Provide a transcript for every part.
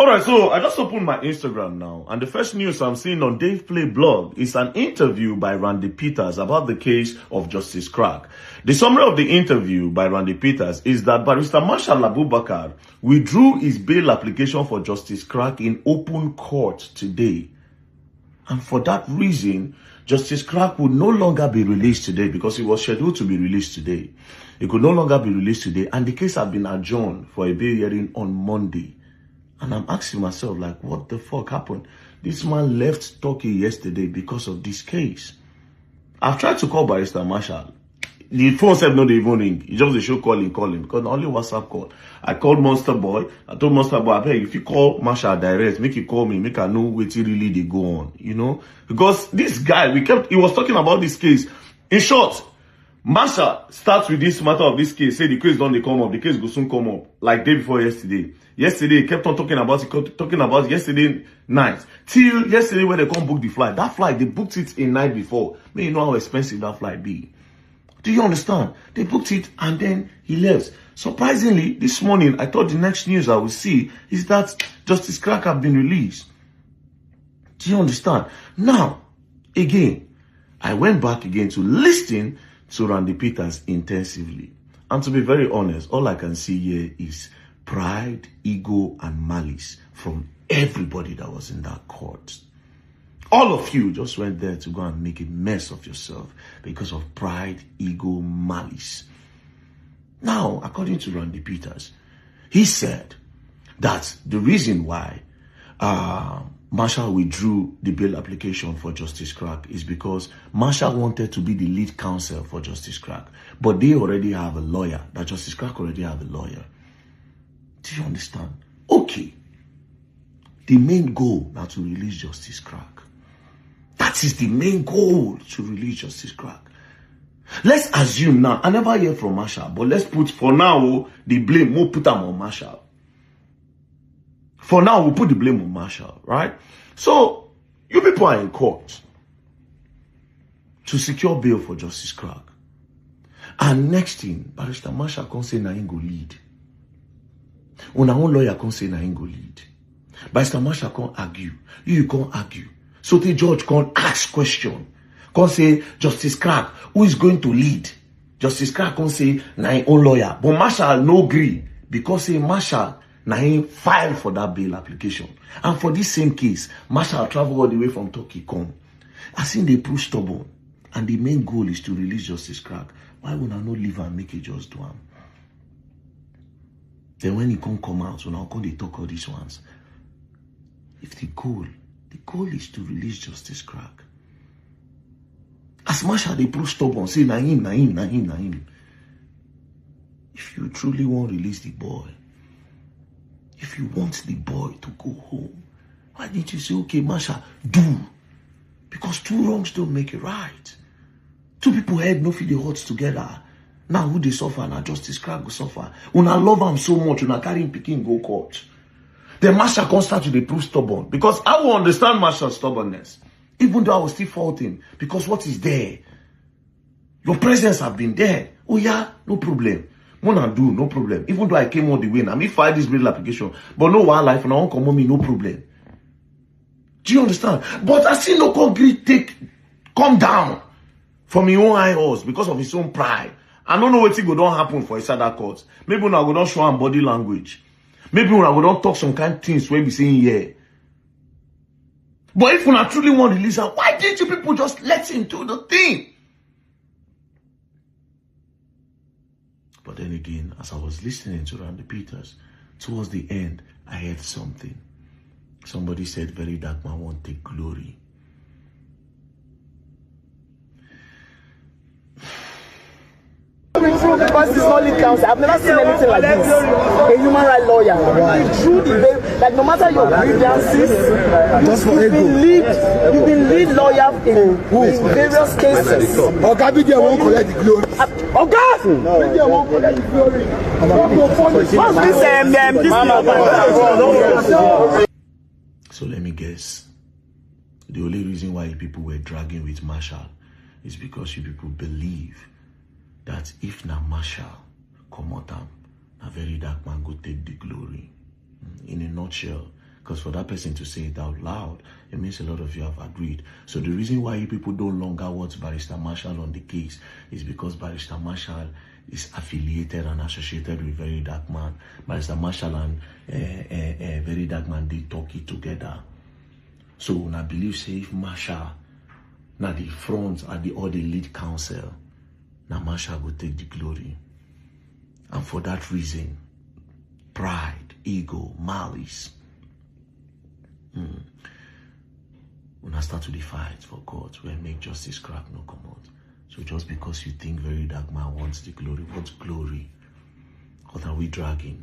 Alright, so I just opened my Instagram now, and the first news I'm seeing on Dave Play blog is an interview by Randy Peters about the case of Justice Crack. The summary of the interview by Randy Peters is that Barrister Marshall Abubakar withdrew his bail application for Justice Crack in open court today. And for that reason, Justice Crack would no longer be released today because he was scheduled to be released today. He could no longer be released today, and the case had been adjourned for a bail hearing on Monday. And I'm asking myself, like, what the fuck happened? This man left Turkey yesterday because of this case. I've tried to call Barrister Marshall. The phone said no, they even ring. He just the show calling, because only WhatsApp call. I called Monster Boy. I told Monster Boy, hey, if you call Marshall direct, make you call me, make I know what really they go on, you know? Because this guy, he was talking about this case. In short, Marshall starts with this matter of this case, say the case don't come up, the case will soon come up, like day before yesterday. Yesterday, he kept on talking about yesterday night. Till yesterday when they come book the flight. That flight, they booked it a night before. May you know how expensive that flight be. Do you understand? They booked it and then he left. Surprisingly, this morning, I thought the next news I would see is that Justice Crack have been released. Do you understand? Now, again, I went back again to listen to Randy Peters intensively. And to be very honest, all I can see here is pride, ego, and malice from everybody that was in that court. All of you just went there to go and make a mess of yourself because of pride, ego, malice. Now, according to Randy Peters, he said that the reason why Marshall withdrew the bail application for Justice Crack is because Marshall wanted to be the lead counsel for Justice Crack. But they already have a lawyer, that Justice Crack already have a lawyer. Do you understand? Okay. The main goal now to release Justice Crack. That is the main goal, to release Justice Crack. Let's assume now, I never hear from Marshall, but let's put, for now, the blame, we'll put them on Marshall. For now, we'll put the blame on Marshall, right? So, you people are in court to secure bail for Justice Crack. And next thing, Barrister Marshall can't say na him go lead. Una own lawyer can't say na him go lead. Barrister Marshall can't argue. You can't argue. So the judge can't ask question. Can't say, Justice Crack, who is going to lead? Justice Crack can't say na him own lawyer. But Marshall no agree because say Marshall na him file for that bail application. And for this same case, Marshall travel all the way from Turkey come. I think they prove stubborn. And the main goal is to release Justice Crack. Why would I not leave and make it just do him? Then when he can't come out, when I come they talk all these ones. If the goal is to release Justice Crack. As Marshall they prove stubborn, say na him. If you truly want to release the boy, if you want the boy to go home, why didn't you say, okay, Marshall, do? Because two wrongs don't make it right. Two people head no feel the hearts together. Now who they suffer, now Justice Crack will suffer. When I love him so much, when I carry him picking go court. Then Marshall can't start to be prove stubborn. Because I will understand Marshall's stubbornness. Even though I will still fault him. Because what is there? Your presence have been there. Oh yeah, no problem. Wanna do, no problem. Even though I came all the way, I may file this bail application. But no one life, and I won't come on me, no problem. Do you understand? But I see no concrete come down from his own high horse because of his own pride. I don't know what thing don't happen for inside that court. Maybe when I go don't show him body language. Maybe when I go don't talk some kind of things where we saying yeah. But if when I truly want to release him, why didn't you people just let him do the thing? But then again, as I was listening to Randy Peters, towards the end, I heard something. Somebody said, VeryDarkMan won't take glory. Because it's only counsel. I've never seen anything like this. A human rights lawyer. Through the bail, like no matter your grievances, you've been lead lawyer in various cases. Oga Media won't collect the glory. Oga! Media won't collect the glory. So let me guess. The only reason why people were dragging with Marshall is because you people believe that if na Marshall come out, na VeryDarkMan go take the glory. In a nutshell, Because for that person to say it out loud, it means a lot of you have agreed. So the reason why you people no longer want Barrister Marshall on the case is because Barrister Marshall is affiliated and associated with VeryDarkMan. Barrister Marshall and VeryDarkMan, they talk it together. So I believe say if Marshall, now the front or the lead counsel, now Marshall will take the glory. And for that reason, pride, ego, malice, when I start to the fight for God, when make justice crack no come out. So just because you think VeryDarkMan wants the glory, what glory? What are we dragging?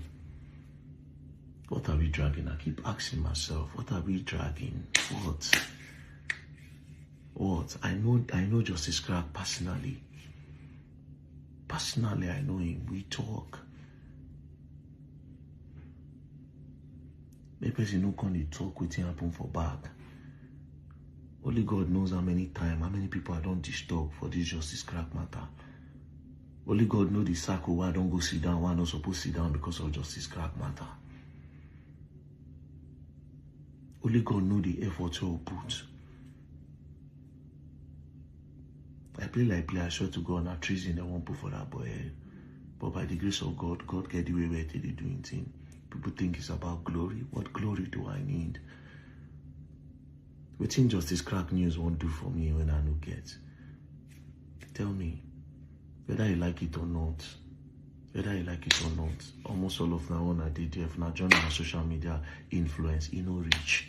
What are we dragging? I keep asking myself, what are we dragging? What? I know Justice Crack personally. Personally, I know him. We talk. Maybe you know can talk with him happen for back. Only God knows how many times, how many people I don't disturb for this Justice Crack matter. Only God knows the circle why I don't go sit down, why I'm not supposed to sit down because of Justice Crack matter. Only God knows the effort you put. I play, I swear to God, not treason they won't put for that boy. But by the grace of God, God get the way where they doing things. People think it's about glory. What glory do I need? What thing Justice Crack News won't do for me when I no get? Tell me, whether you like it or not. Whether you like it or not. Almost all of now on I did if now join my social media influence, no reach.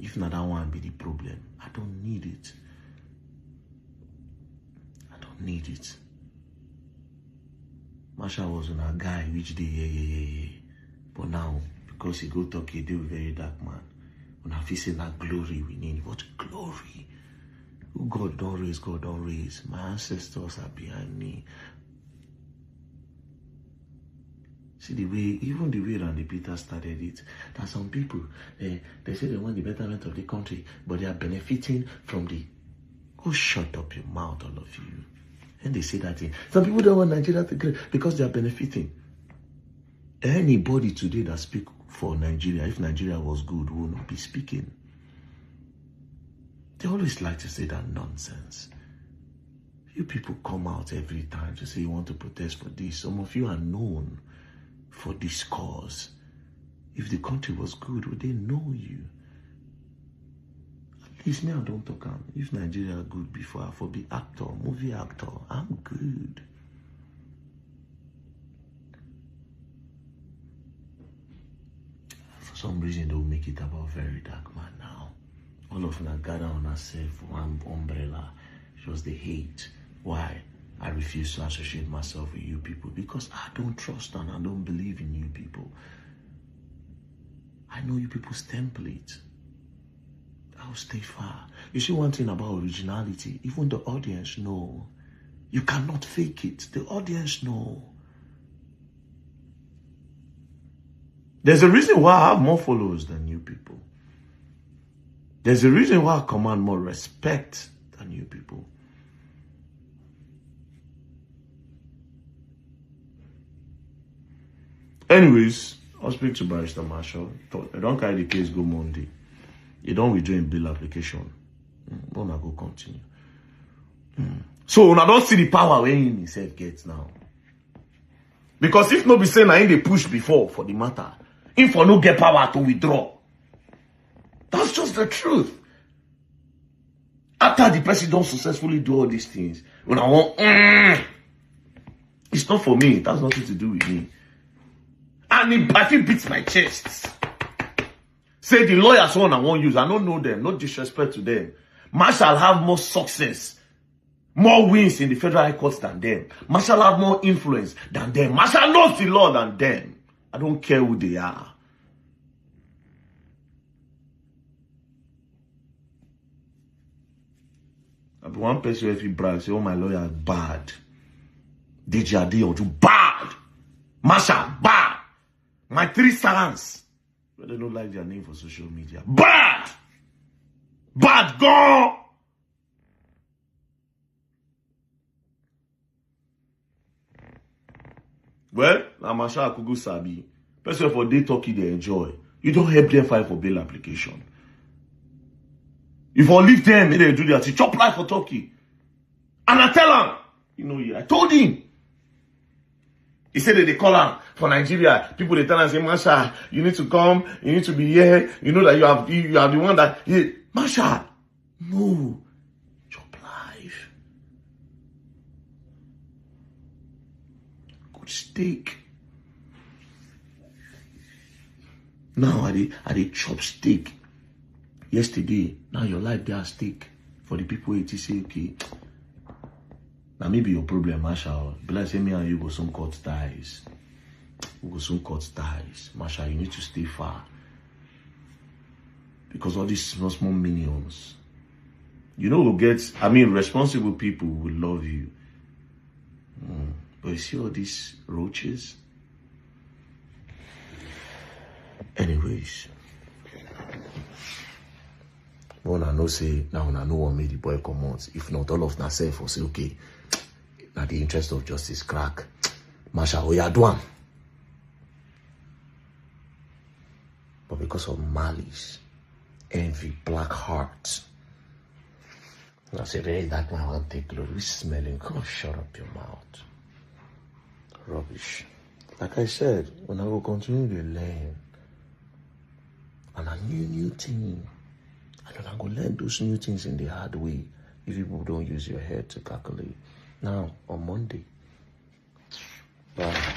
If not that one be the problem, I don't need it. Need it. Marshall was on a guy which day, yeah. But now, because he go talk, he do VeryDarkMan. When I feel say that glory we need. What glory? Who God don't raise, God don't raise. My ancestors are behind me. See the way, even the way Randy Peter started it, that some people, they say they want the betterment of the country, but they are benefiting from the... Oh, shut up your mouth, all of you. And they say that thing. Some people don't want Nigeria to grow because they are benefiting. Anybody today that speak for Nigeria, if Nigeria was good, will not be speaking. They always like to say that nonsense. You people come out every time to say you want to protest for this. Some of you are known for this cause. If the country was good, would they know you? It's me, I don't talk. If Nigeria good before, I for be actor, movie actor, I'm good. For some reason, they'll make it about VeryDarkMan now. All of them gather on ourselves one umbrella. Just the hate. Why? I refuse to associate myself with you people because I don't trust and I don't believe in you people. I know you people's template. I'll stay far. You see one thing about originality, even the audience know. You cannot fake it. The audience know. There's a reason why I have more followers than you people. There's a reason why I command more respect than you people. Anyways, I'll speak to Barrister Marshall. I don't carry the case go Monday. You don't withdraw in bill application. Don't go continue. So I don't see the power when him himself gets now. Because if no be saying I ain't they push before for the matter, if for no get power to withdraw. That's just the truth. After the president successfully do all these things, when I want, it's not for me. It has nothing to do with me. And I feel beats my chest. Say the lawyers one I won't use. I don't know them. No disrespect to them. Marshall have more success, more wins in the federal high courts than them. Marshall have more influence than them. Marshall knows the law than them. I don't care who they are. I be one person if he brags, say, oh, my lawyer is bad. DJ Adeoju, bad. Marshall, bad. My 3 sons. But they don't like their name for social media. Bad! Bad, go! Well, I'm Marshall Kugu Sabi. Person for day talking they enjoy. You don't help them file for bail application. If I leave them, they do that. He chop life for Turkey. And I tell him, you know, I told him. He said that they call him for Nigeria. People they tell him, say, Masha, you need to come, you need to be here. You know that you are the one that Masha, no. Chop life. Good steak. Now I did chop steak. Yesterday, now your life they are stake for the people who say, okay, now maybe your problem, Masha. But like say me and you go soon cut ties. We go soon cut ties. Masha, you need to stay far. Because all these small minions, you know, will get, responsible people will love you. But you see all these roaches? Anyways. When I know say now I know what made the boy come out. If not, all of myself will say, okay, now the interest of justice crack. Masha, we are doing. But because of malice, envy, black hearts, I say, VeryDarkMan will take glory. Smelling, come shut up your mouth. Rubbish. Like I said, when I will continue to learn, and a new thing. And I'm going to learn those new things in the hard way if people don't use your head to calculate. Now, on Monday. Bye.